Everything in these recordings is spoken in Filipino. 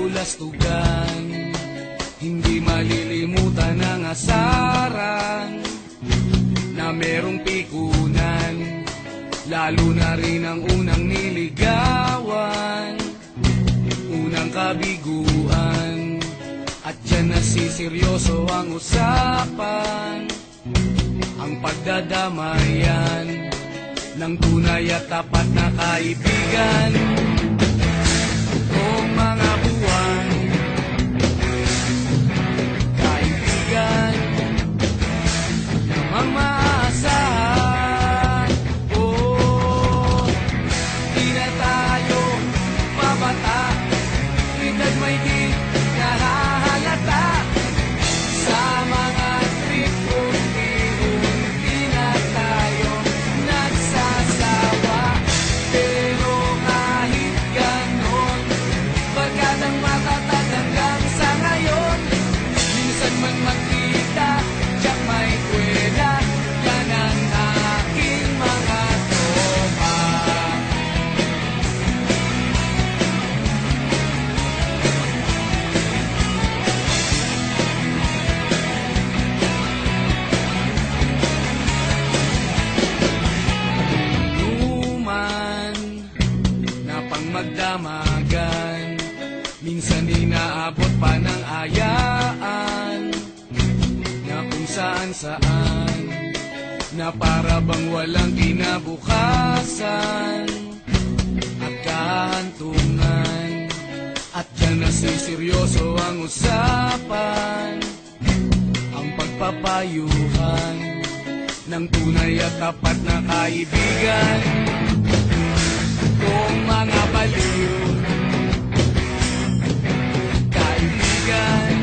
kabulastugan, hindi malilimutan ang asaran na merong pikunan, lalo na rin ang unang niligawan, unang kabiguan. At dyan nasiseryoso ang usapan, ang pagdadamayan ng tunay at tapat na kaibigan. Kung mga buwan, kaibigan, namang maaasahan. Oh, di na tayo mabata, edad may di nahahalata. Sa mga trip unti-unti na tayo nagsasawa. Pero kahit ganon, barkadang matatag hanggang sa ngayon. Minsan man magkita, tiyak may kwela, yan ang aking mga tropa. Inuman na pang magdamagan, minsan inaabot pa ng ayaan, na kung saan-saan, na para bang walang kinabukasan at kahantungan. At dyan nasiseryoso ang usapan, ang pagpapayuhan ng tunay at tapat na kaibigan. Kung mga baliw, kaibigan,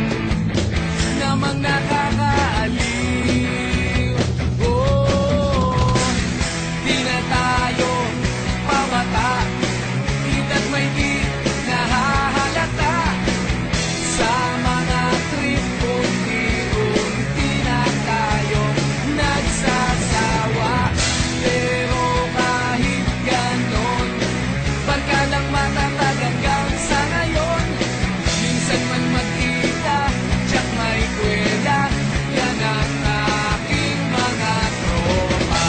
namang nakakaaliw. Oh, di na tayo pabata, edad may di nahahalata. Sa mga trip unti-unti na tayo nagsasawa. Pero kahit ganon, barkadang matatag hanggang sa ngayon. Minsan man magkita, tiyak may kwela, yan ang aking mga tropa.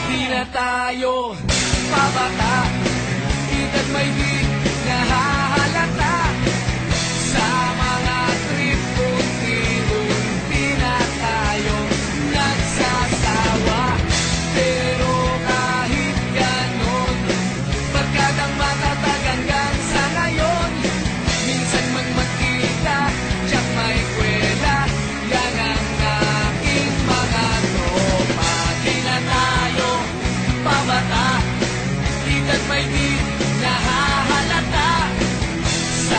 Di na tayo pabata, edad may di nahahalata. Sa mga trip unti-unti na tayo nagsasawa. Pero kahit ganon, barkadang matatag hanggang sa ngayon. Minsan man magkita, tiyak may kwela, yan ang aking mga tropa. Di na tayo pabata, edad may di nahahalata. Sa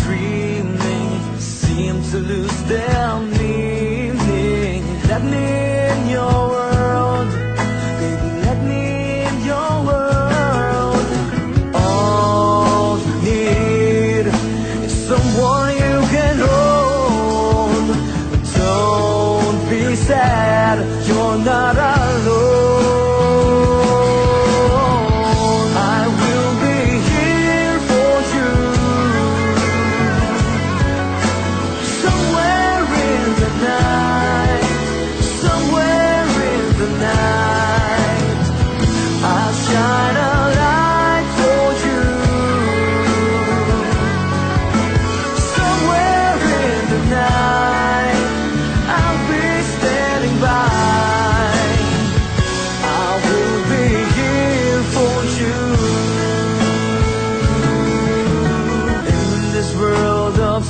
dreaming seem to lose their meaning. Let me in your world, baby, let me in your world. All you need is someone you can hold. But don't be sad, you're not alone.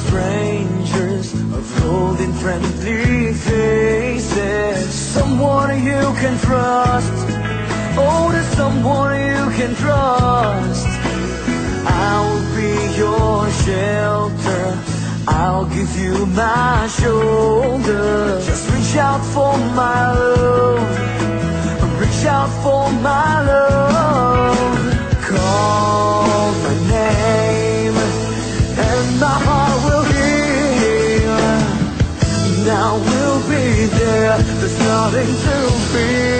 Strangers of holding friendly faces, someone you can trust. Oh, there's someone you can trust. I'll be your shelter, I'll give you my shoulder. Just reach out for my love, reach out for my love. Call my name and my heart will heal. Now we'll be there, there's nothing to fear.